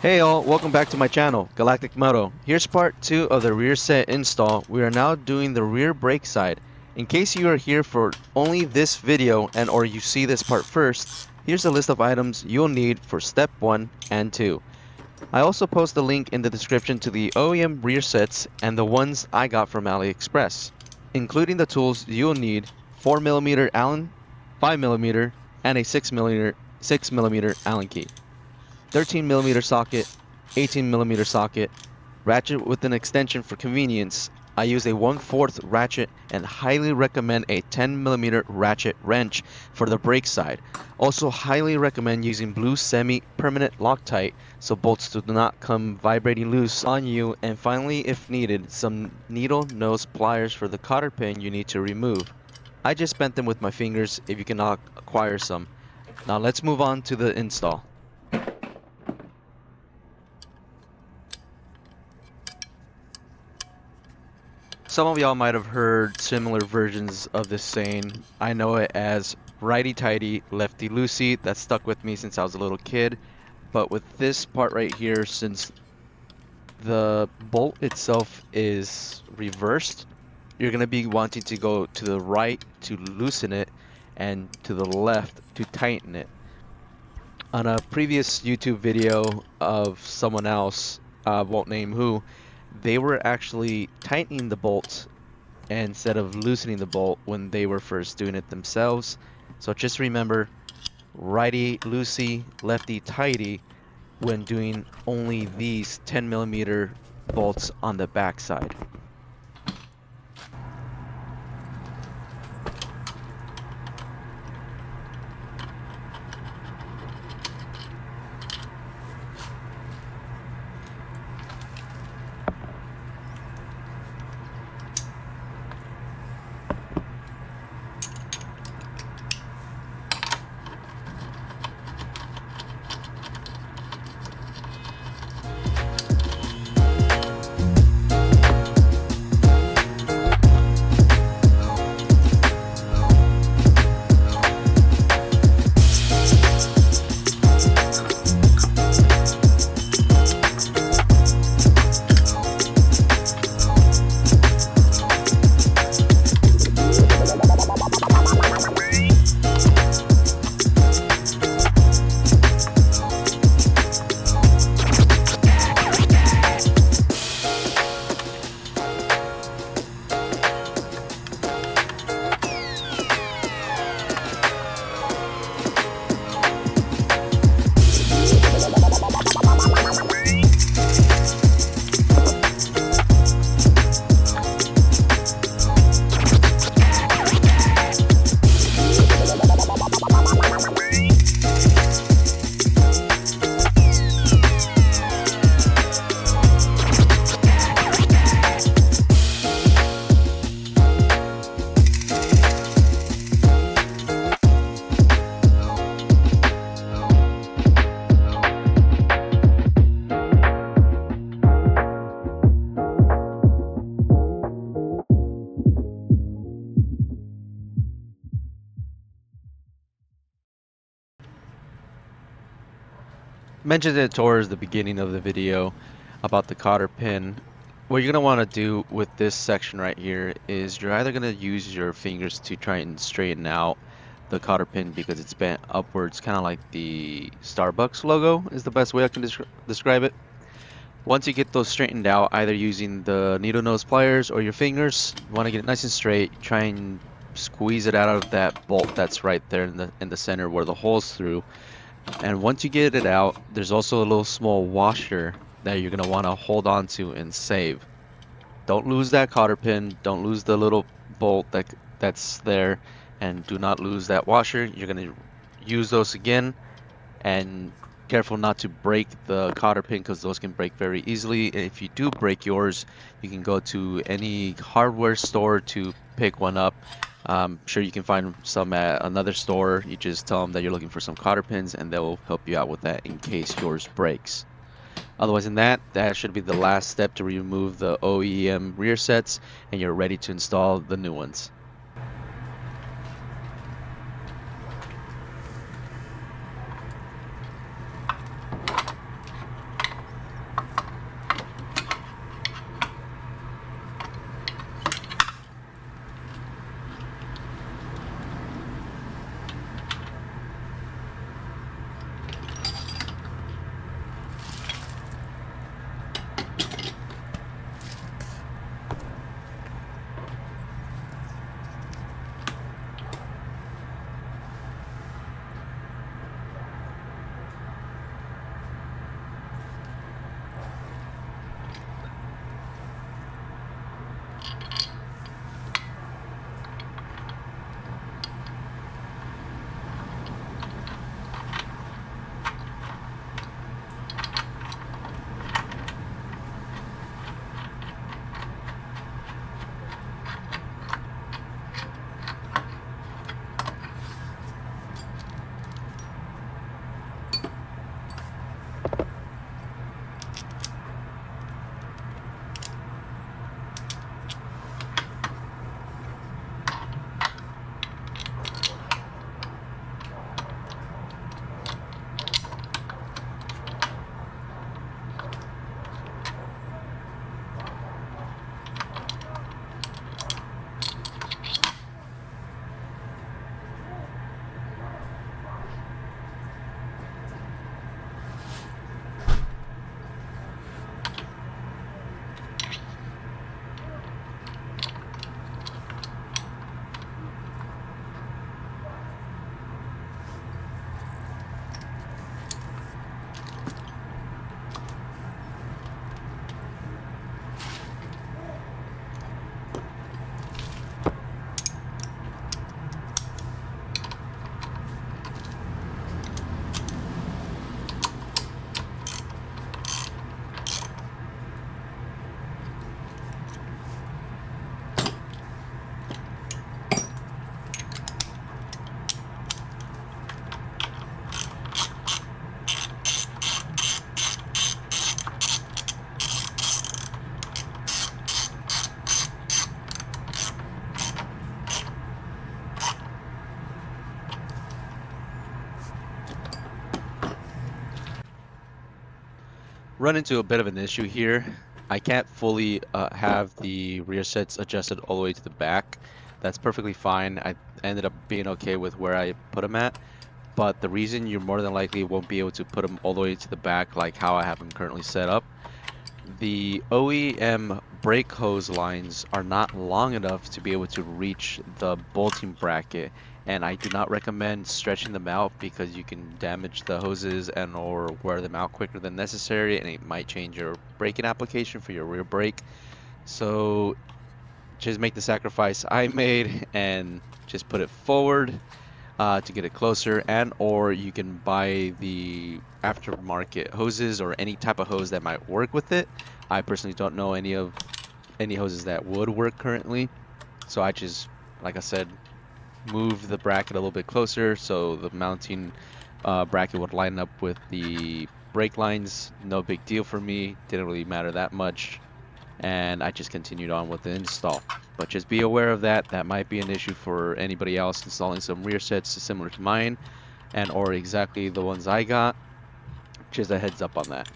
Hey all, welcome back to my channel, Galactic Moto. Here's part 2 of the rear set install. We are now doing the rear brake side. In case you are here for only this video and or you see this part first, here's a list of items you'll need for step 1 and 2. I also post a link in the description to the OEM rear sets and the ones I got from Aliexpress, including the tools you'll need: 4mm Allen, 5mm, and a 6mm Allen key. 13mm socket, 18mm socket, ratchet with an extension for convenience. I use a 1/4 ratchet and highly recommend a 10mm ratchet wrench for the brake side. Also highly recommend using blue semi-permanent Loctite so bolts do not come vibrating loose on you. And finally, if needed, some needle nose pliers for the cotter pin you need to remove. I just bent them with my fingers if you cannot acquire some. Now let's move on to the install. Some of y'all might have heard similar versions of this saying. I know it as righty-tighty, lefty-loosey. That stuck with me since I was a little kid. But with this part right here, since the bolt itself is reversed, you're going to be wanting to go to the right to loosen it and to the left to tighten it. On a previous YouTube video of someone else, won't name who, they were actually tightening the bolt instead of loosening the bolt when they were first doing it themselves. So just remember, righty loosey, lefty tighty when doing only these 10mm bolts on the back side. Mentioned it towards the beginning of the video about the cotter pin. What you're going to want to do with this section right here is you're either going to use your fingers to try and straighten out the cotter pin because it's bent upwards, kind of like the Starbucks logo is the best way I can describe it. Once you get those straightened out, either using the needle nose pliers or your fingers, you want to get it nice and straight. Try and squeeze it out of that bolt that's right there in the center where the hole's through. And once you get it out, there's also a little small washer that you're going to want to hold on to and save. Don't lose that cotter pin, don't lose the little bolt that's there, and do not lose that washer. You're going to use those again, and careful not to break the cotter pin because those can break very easily. And if you do break yours, you can go to any hardware store to pick one up. I'm sure you can find some at another store. You just tell them that you're looking for some cotter pins and they'll help you out with that in case yours breaks. Otherwise than that, that should be the last step to remove the OEM rear sets and you're ready to install the new ones. Run into a bit of an issue here. I can't fully have the rear sets adjusted all the way to the back. That's perfectly fine. I ended up being okay with where I put them at. But the reason you more than likely won't be able to put them all the way to the back like how I have them currently set up, the OEM brake hose lines are not long enough to be able to reach the bolting bracket, and I do not recommend stretching them out because you can damage the hoses and or wear them out quicker than necessary, and it might change your braking application for your rear brake. So just make the sacrifice I made and just put it forward to get it closer, and or you can buy the aftermarket hoses or any type of hose that might work with it. I personally don't know any hoses that would work currently, so I just, like I said, move the bracket a little bit closer so the mounting bracket would line up with the brake lines. No big deal for me, didn't really matter that much, and I just continued on with the install. But just be aware of that. That might be an issue for anybody else installing some rear sets similar to mine and or exactly the ones I got. Just a heads up on that.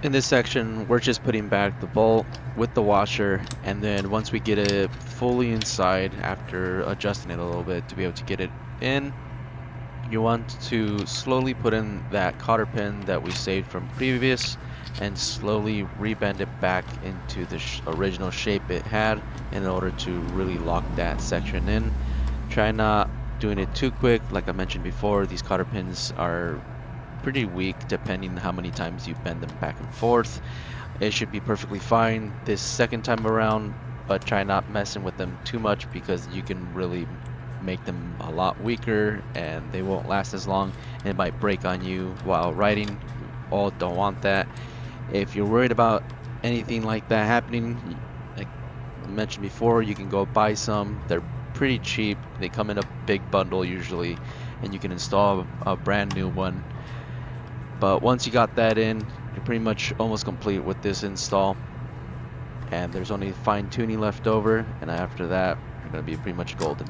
In this section, we're just putting back the bolt with the washer, and then once we get it fully inside after adjusting it a little bit to be able to get it in, you want to slowly put in that cotter pin that we saved from previous and slowly rebend it back into the original shape it had in order to really lock that section in. Try not doing it too quick. Like I mentioned before, these cotter pins are pretty weak depending on how many times you bend them back and forth. It should be perfectly fine this second time around, but try not messing with them too much because you can really make them a lot weaker and they won't last as long. It might break on you while riding. You all don't want that. If you're worried about anything like that happening, like I mentioned before, you can go buy some. They're pretty cheap. They come in a big bundle usually, and you can install a brand new one. But once you got that in, you're pretty much almost complete with this install. And there's only fine tuning left over, and after that, you're going to be pretty much golden.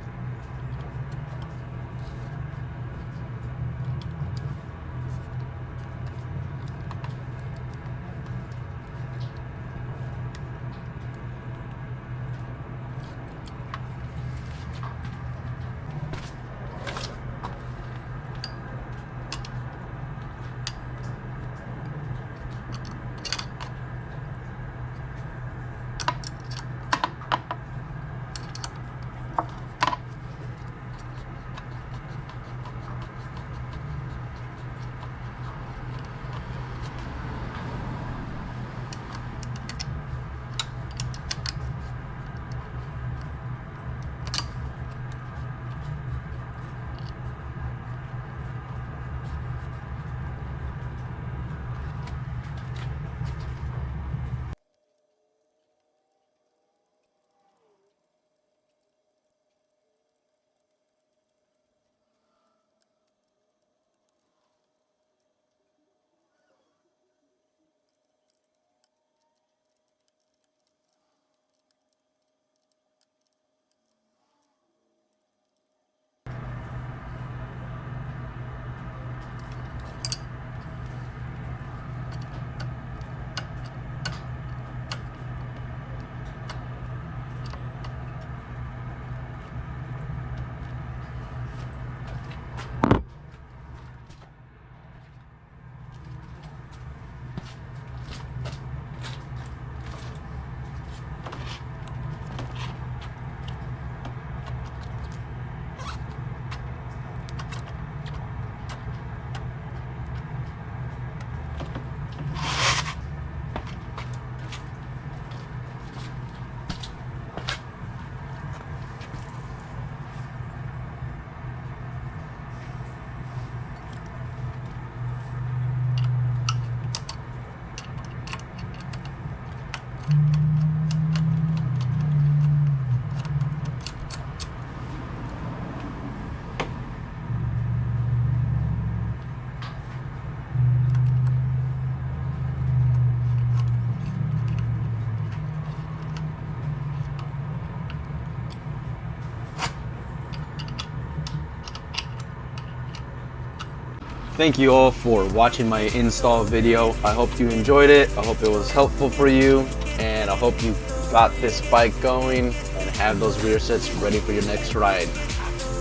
thank you all for watching my install video. I hope you enjoyed it. I hope it was helpful for you, and I hope you got this bike going and have those rear sets ready for your next ride.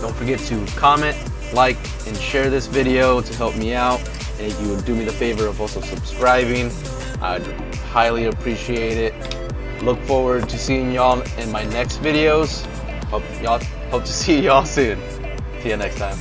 Don't forget to comment, like, and share this video to help me out. And if you would do me the favor of also subscribing, I'd highly appreciate it. Look forward to seeing y'all in my next videos. Hope to see y'all soon. See you next time.